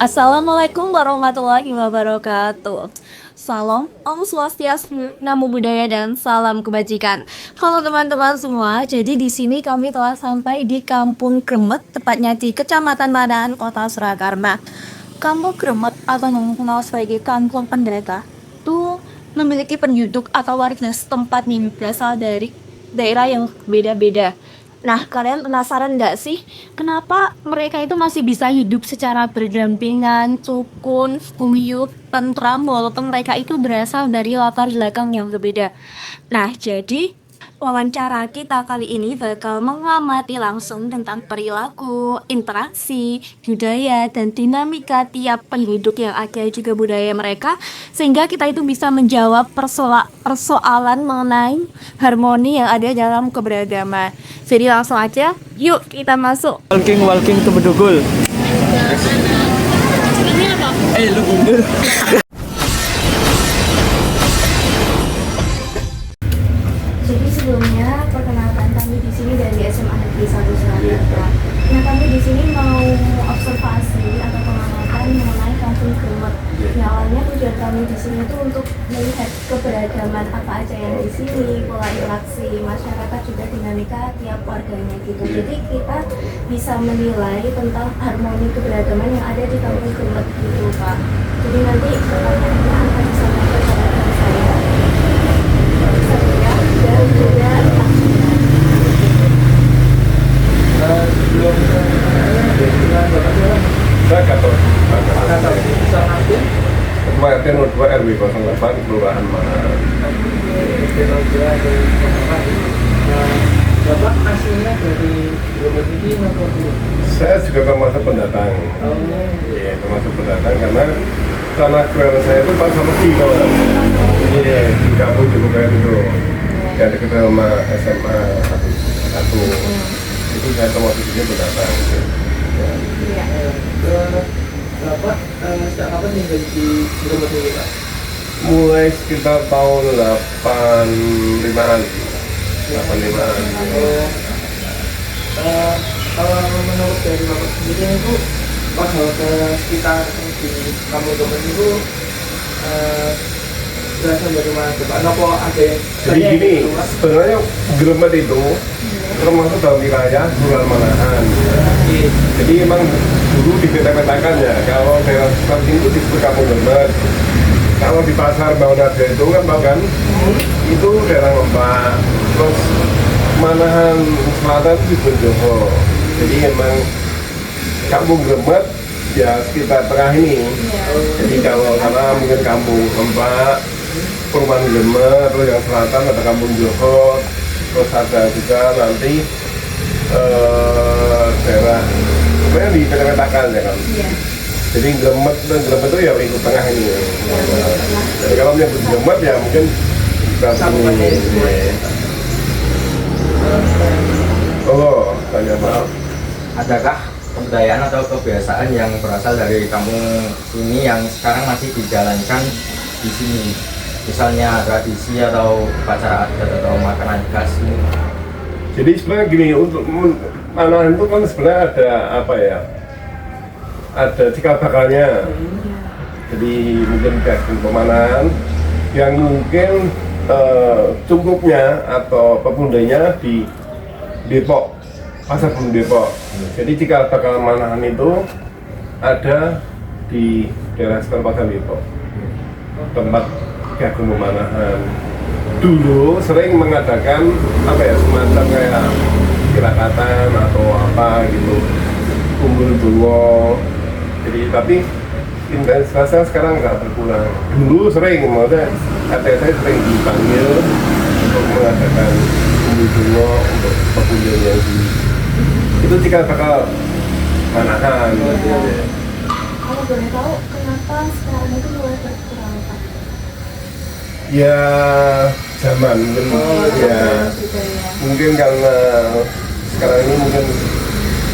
Assalamualaikum warahmatullahi wabarakatuh. Salam, Om Swastiastu, Namo Buddhaya dan salam kebajikan. Halo teman-teman semua, jadi di sini kami telah sampai di Kampung Gremet, tepatnya di Kecamatan Manahan, Kota Surakarta. Kampung Gremet atau yang dikenal sebagai Kampung Pendeta itu memiliki penduduk atau warga setempat nih berasal dari daerah yang beda-beda. Nah, kalian penasaran nggak sih kenapa mereka itu masih bisa hidup secara berdampingan, rukun, guyup, tentram, walaupun mereka itu berasal dari latar belakang yang berbeda. Nah, jadi wawancara kita kali ini bakal mengamati langsung tentang perilaku, interaksi, budaya, dan dinamika tiap penduduk yang ada juga budaya mereka, sehingga kita itu bisa menjawab persoalan mengenai harmoni yang ada dalam keberagaman. Jadi langsung aja, yuk kita masuk. Walking ke Bedugul. Lu gundul. Jadi sebelumnya perkenalkan kami di sini dari SMA Negeri 1 Surakarta. Nah, kami di sini mau observasi atau pengamatan mengenai Kampung Gremet. Nah, awalnya tujuan kami di sini itu untuk melihat keberagaman apa aja yang di sini, pola interaksi masyarakat juga dinamika tiap warganya gitu. Jadi kita bisa menilai tentang harmoni keberagaman yang ada di Kampung Gremet gitu, Pak. Jadi nanti pertanyaannya akan disampaikan kepada saya. Dan juga Sebelum dengan Saya Gatot bisa nanti Ketua RT 02 RW 08 Kelurahan Manahan. Bapak aslinya dari Bogor ini atau Saya juga termasuk pendatang. Iya, termasuk pendatang karena tanah kelahiran saya itu Pak Samedi kawan. Iya, di kampung di Bogor itu. Yang dekat sama SMA 1. Itu saya termasuk juga pendatang. Ya. Bapak sejak kapan tinggal di Bogor ini, Pak? Mulai sekitar tahun 85-an. 85-an. Kalau menurut dari Bapak sendiri itu pas ke sekitar di kampung Bogor itu berasa bagaimana Pak? Nopo ada yang Jadi gini, sebenarnya Gremet itu termasuk dalam wilayah Kelurahan Manahan. Jadi emang dulu dipeta-petakan ya, kalau daerah seperti itu disebut Kampung Gremet. Kalau di pasar Maunarga itu kan tahu kan, itu daerah Lembah. Terus Manahan Selatan itu di Bonjogo. Jadi emang Kampung Gremet ya sekitar tengah ini. Jadi kalau sana mungkin Kampung Lembah, Perumahan Gremet, terus yang selatan ada Kampung Joko, terus ada juga nanti daerah sebenarnya dipetakan ya kan. Jadi Gremet itu ya lingkup tengah ini. Jadi kalau menyebut Gremet ya mungkin Oh, tanya maaf. Adakah kebudayaan atau kebiasaan yang berasal dari kampung sini yang sekarang masih dijalankan di sini? Misalnya tradisi atau upacara adat atau makanan khas ini? Jadi sebenarnya gini, untuk Manahan itu kan sebenarnya ada apa ya? Ada cikal bakalnya. Jadi mungkin dari pemanahan yang mungkin cungkupnya atau pepundanya di Depok, Pasar Gunung Depok. Jadi cikal bakal Manahan itu ada di daerah sekitar Pasar Depok, tempat Gagung Pemanahan. Dulu sering mengadakan apa ya, semacam kayak kirakatan atau apa gitu, kumpul bungo. Jadi tapi intensitasnya sekarang nggak berkurang. Dulu sering, maksudnya saya sering dipanggil untuk mengadakan kumpul bungo untuk pekunjungnya di itu cikal bakal Manahan. kalau boleh tahu kenapa sekarang itu mulai berkurang, Pak? Ya zaman mungkin ya mungkin karena sekarang ini mungkin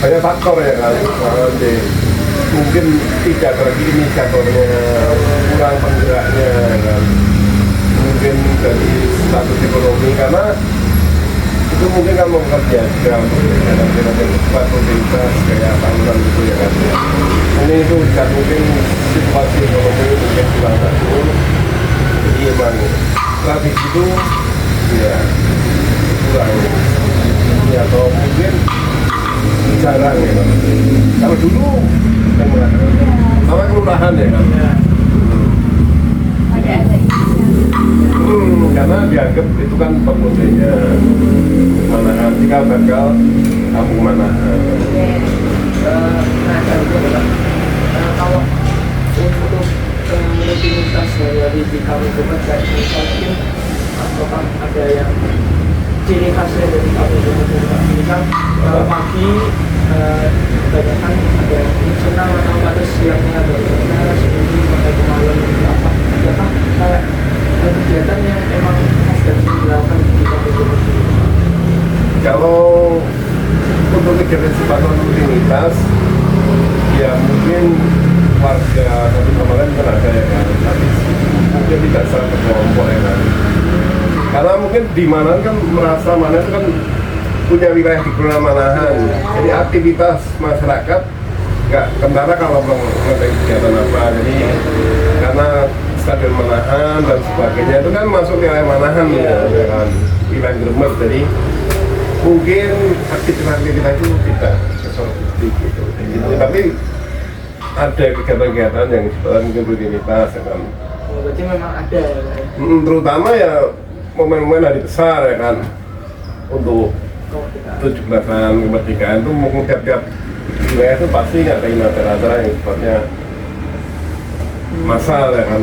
banyak faktor ya kan. Mungkin tidak lagi inisiatornya, kurang penggeraknya ya kan. Mungkin dari status ekonomi karena itu mungkin kan mau bekerja juga untuk kegiatan-kegiatan yang cepat rutinitas kayak tahunan gitu ya kan. Ini itu kan mungkin situasi ekonomi mungkin kurang bagus, jadi emang tradisi itu ya kurang ya, atau mungkin jarang ya kan. Kalau dulu yang mengatakan sama kelurahan ya kan. Karena dianggap itu kan pemudanya Manahan, jika gagal kampung Manahan. Nah, dari itu kalau untuk rutinitas dari di kampung Gubet kayak misalnya apakah ada yang ciri khasnya dari kampung Gubet ini kan pagi kebanyakan ada yang senang atau siangnya ada sebelum sampai ke malam apa apakah kayak kegiatan yang emang khas dan dilakukan di kampung Gubet ini? Kalau untuk kegiatan sifatnya rutinitas, ya mungkin warga satu sama lain kan ada ya kan, tapi mungkin tidak secara berkelompok ya kan. Karena mungkin di Manahan kan merasa Manahan itu kan punya wilayah di Kelurahan Manahan, jadi aktivitas masyarakat nggak kentara kalau melakukan kegiatan apa. Jadi karena Stadion Manahan dan sebagainya itu kan masuk wilayah Manahan ya kan, wilayah Gremet, jadi mungkin aktivitas itu tidak seperti gitu. Tapi ada kegiatan-kegiatan yang mungkin rutinitas ya kan. Berarti memang ada ya Pak? Terutama ya momen-momen hari besar ya kan, untuk 17-an kemerdekaan itu mungkin tiap-tiap wilayah itu pasti ngadain acara-acara yang sifatnya massal ya kan.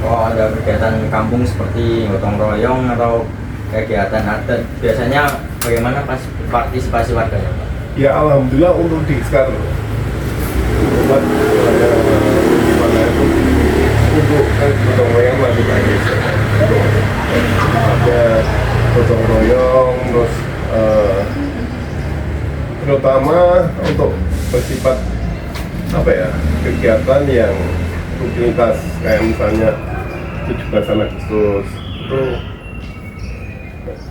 Oh, ada kegiatan kampung seperti gotong royong atau kegiatan adat, biasanya bagaimana partisipasi warganya, Pak? Ya alhamdulillah untuk di sekarang buat gimana itu untuk gotong royong masih baik. Ada gotong royong, terus terutama untuk bersifat apa ya, kegiatan yang rutinitas kayak misalnya 17 Agustus itu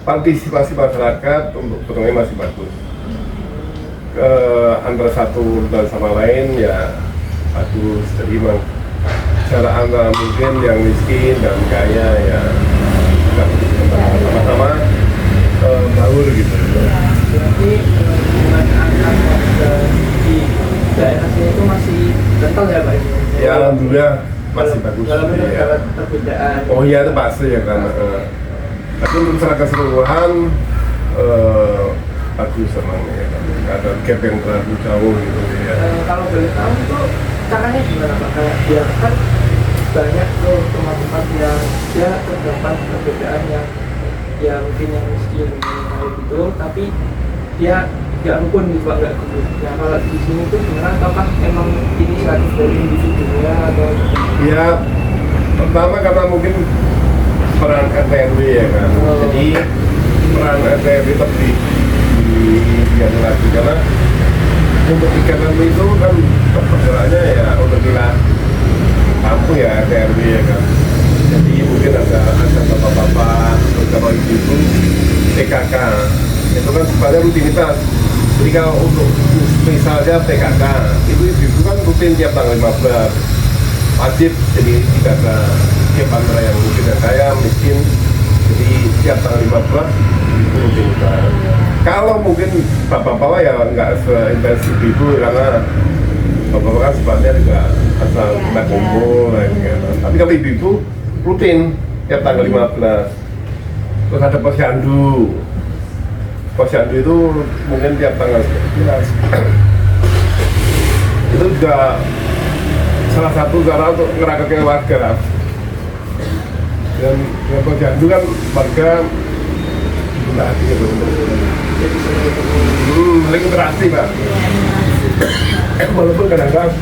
partisipasi masyarakat untuk gotongnya masih bagus. Antara satu dan sama lain ya bagus, jadi memang jarak antara mungkin yang miskin dan kaya ya sama-sama baur gitu. Berarti hubungan antar warga di daerah sini itu masih kental ya Pak? Ya alhamdulillah masih bagus. Walaupun Ya. ada perbedaan. Oh iya itu pasti ya kan. Tapi untuk secara keseluruhan bagus emang ya kan. Ada gap yang terlalu jauh gitu ya. Kalau boleh tahu itu caranya gimana Pak? Kayak biar kan banyak tuh tempat-tempat yang dia terdapat perbedaan yang ya mungkin yang miskin kayak gitu, tapi dia nggak rukun gitu Pak, nggak gitu. Nah kalau di sini tuh gimana? Apakah emang inisiatif dari individunya atau? Ya pertama karena mungkin peran RT RW ya kan. Jadi peran RT RW tetap diambil lagi karena untuk kegiatan itu kan pergeraknya ya untuk wilayah kampung ya RT RW ya kan. Jadi mungkin ada bapak-bapak, beberapa ibu PKK itu kan sebenarnya rutinitas. Jadi kalau untuk misalnya PKK itu kan rutin tiap tanggal 15 wajib, jadi tidak ada tiap antara yang mungkin dan kaya miskin, jadi tiap tanggal 15 itu rutinitas. Kalau mungkin bapak-bapak ya nggak seintensif itu karena bapak-bapak kan sebenarnya juga asal kita kumpul gitu. Tapi kalau ibu-ibu rutin tiap tanggal 15. Terus ada posyandu. Posyandu itu mungkin tiap tanggal 19. Itu juga salah satu cara untuk ngerangkak warga. Dan posyandu kan warga interaksi gitu. Saling interaksi Pak. Walaupun kadang-kadang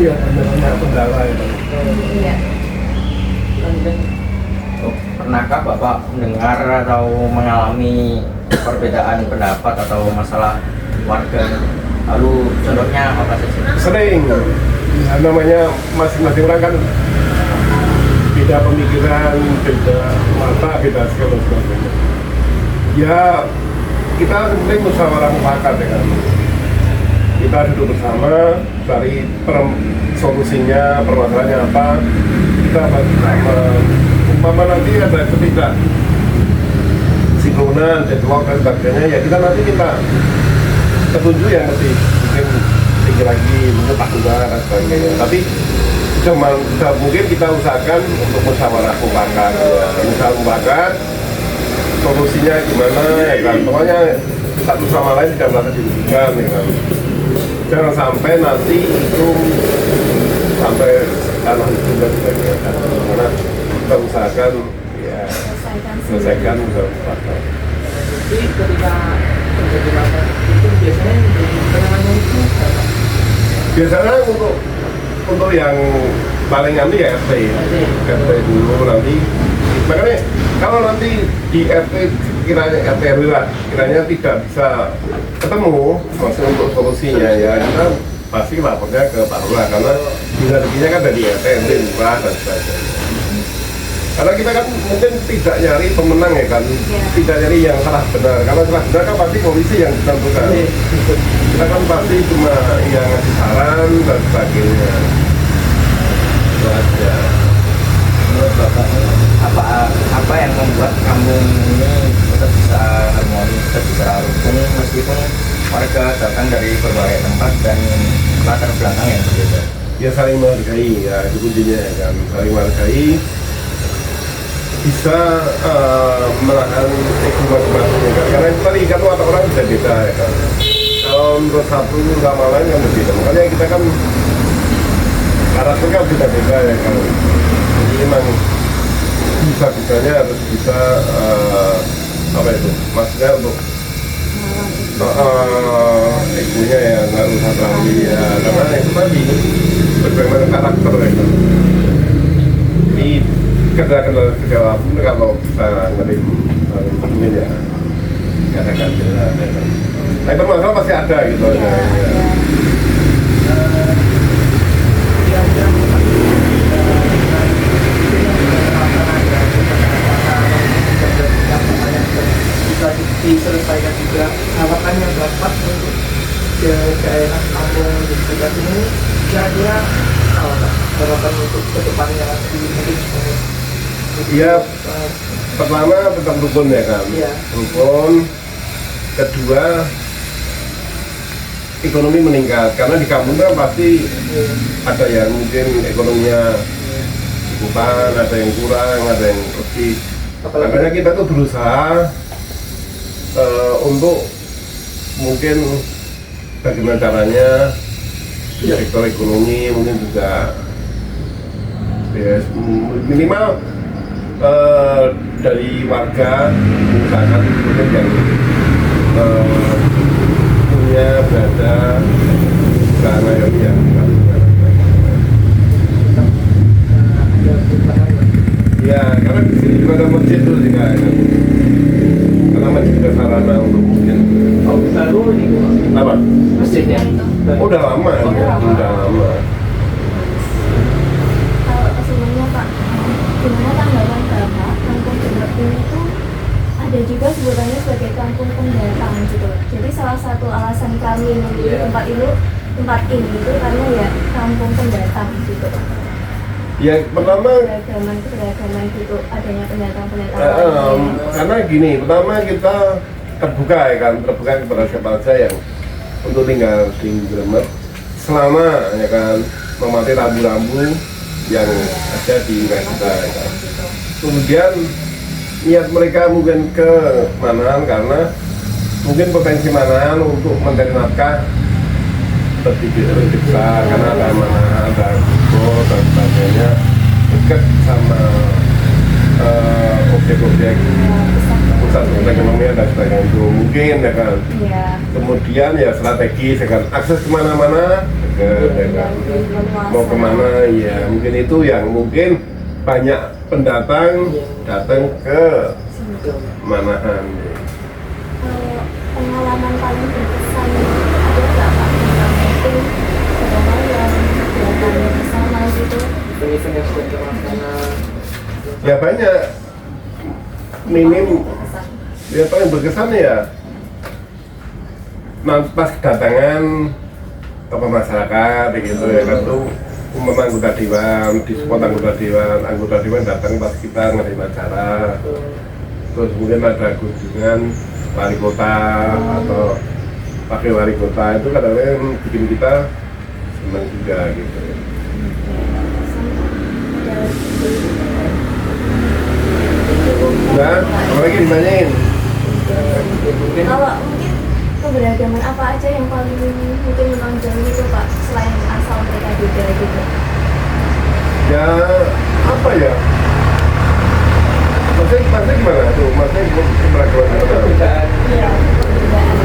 ya ada kendala ya Pak. Iya. Pernahkah Bapak mendengar atau mengalami perbedaan pendapat atau masalah warga? Lalu contohnya apa saja? Sering, ya, namanya masing-masing orang kan beda beda pemikiran, beda mata, beda segala sebagainya. Ya kita penting musyawarah mufakat ya kan. Kita duduk bersama, cari solusinya, permasalahannya apa. Kita bersama. Umpama nanti ada ketidak sinkronan, deadlock dan sebagainya, ya kita nanti kita petunjuk yang lebih mungkin tinggi lagi, mungkin takutnya dan sebagainya. Tapi mungkin kita usahakan untuk musyawarah mufakat, ya. Musyawarah mufakat, solusinya gimana ya kan. Pokoknya satu sama lain tidak merasa dirugikan ya kan. Jangan sampai nanti itu sampai tanah itu dan sebagainya. Karena kita usahakan ya selesaikan musyawarah mufakat. Jadi ketika terjadi masalah itu biasanya penanganannya itu apa? Biasanya untuk yang paling nanti ya RT dulu nanti. Makanya kalau nanti di RT kiranya RT RW lah, kiranya tidak bisa ketemu maksud untuk solusinya ya kita pasti lapornya ke Pak Lurah karena hierarkinya kan dari RT RW Lurah dan sebagainya. Karena kita kan mungkin tidak nyari pemenang ya kan, tidak nyari yang salah benar. Karena salah benar kan pasti polisi yang ditentukan. Kita kan pasti cuma yang ngasih saran dan sebagainya. Itu aja. Menurut Bapak apa yang membuat kampung ini tetap bisa harmonis, tetap bisa rukun meskipun warga datang dari berbagai tempat dan latar belakang yang berbeda? Ya saling menghargai ya itu kuncinya ya kan, saling menghargai, bisa menahan ego masing-masing ya kan? Karena itu tadi kan watak orang bisa beda ya kan. Kalau menurut satu sama lain kan berbeda, makanya kita kan karakternya beda-beda ya kan. Jadi memang bisa-bisanya harus bisa apa itu maksudnya untuk egonya ya nggak usah terlalu ya karena itu tadi bagaimana karakter ya kan. Jadi kendala pun kalau kita ngerim ini ya katakan jelas ya kan. Nah itu masalah pasti ada gitu ya. Bisa diselesaikan juga harapannya Bapak untuk daerah kampung di sekitar ini kira-kira harapan untuk kedepannya mungkin Iya, pertama tentang rukun ya kan, rukun. Kedua ekonomi meningkat karena di kampung kan pasti ada yang mungkin ekonominya cukupan, ada yang kurang, ada yang lebih. Makanya kita tuh berusaha untuk mungkin bagaimana caranya di sektor ekonomi mungkin juga ya, minimal dari warga misalkan mungkin yang punya berada karena yang ya karena di sini juga ada masjid tuh juga kan. Karena masjid juga sarana untuk mungkin baru ini apa? masjidnya Udah lama ya, udah lama. Kalau sebelumnya Pak, gimana tanggapan Bapak kampung Jember ini tuh ada juga sebutannya sebagai kampung pendatang gitu. Jadi salah satu alasan kami memilih tempat ini itu karena ya kampung pendatang gitu. Ya pertama Beragaman gitu adanya pendatang-pendatang. Karena gini, pertama kita terbuka ya kan, terbuka kepada siapa saja yang untuk tinggal di Jember selama ya kan mematuhi rambu-rambu yang ada di wilayah kita ya kan. Kemudian niat mereka mungkin ke Manahan karena mungkin potensi Manahan untuk mencari nafkah lebih besar karena ada Manahan, ada Bogor dan sebagainya dekat sama objek-objek pusat ekonomi dan sebagainya itu mungkin ya kan. Kemudian ya strategis ya kan, akses kemana-mana dekat ya kan. Mau kemana ya mungkin itu yang mungkin banyak pendatang datang ke Manahan. Pengalaman paling berkesan ada nggak Pak tentang itu yang datang bersama gitu? event yang sudah terlaksana Ya banyak. Minim ya paling berkesan ya pas kedatangan tokoh masyarakat gitu ya kan tuh anggota dewan di spot anggota dewan datang pas kita ngadain acara, terus kemudian ada kunjungan wali kota atau wakil wali kota, itu kadang-kadang bikin kita senang juga gitu. Nah, apalagi ditanyain? Mungkin Kalau mungkin keberagaman apa aja yang paling mungkin menonjol gitu Pak, selain asal mereka beda gitu? Ya apa ya? Maksudnya gimana tuh? Maksudnya keberagaman gimana? perbedaan Iya, perbedaan.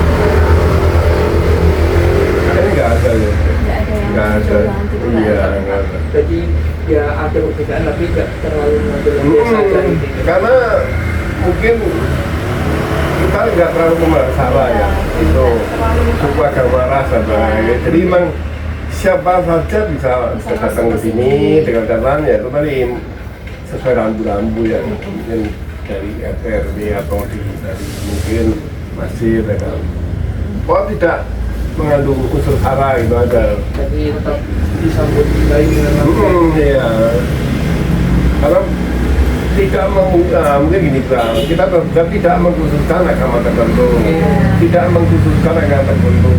Kayaknya nggak ada ya. Nggak ada yang Nggak ada. menonjol banget gitu, nggak Iya, ada. nggak ada. jadi ya ada perbedaan tapi nggak terlalu menonjol biasa aja gitu. Karena mungkin kita nggak terlalu masalah ya, itu suku agama ras dan lain-lain. Jadi emang siapa saja bisa datang ke sini dengan catatan ya itu tadi sesuai rambu-rambu ya, mungkin dari RT atau dari mungkin masjid ya kan. Oh tidak mengandung unsur sara gitu ada. Jadi tetap disambut baik dengan Iya. Karena tidak mungkin gini Bang, kita tetap tidak mengkhususkan agama tertentu, tidak mengkhususkan agama tertentu.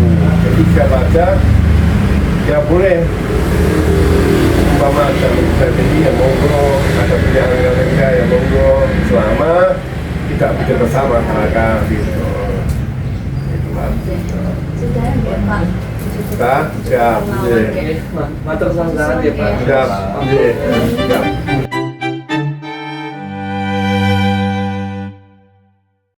Jadi siapa aja ya boleh. Umpama ada jadi ya monggo, ada pilihan mereka ya monggo, selama tidak bikin resah masyarakat gitu. Itulah. Sudah ya Pak. Siap, siap. Oke, matur sangat ya Pak. Siap, siap.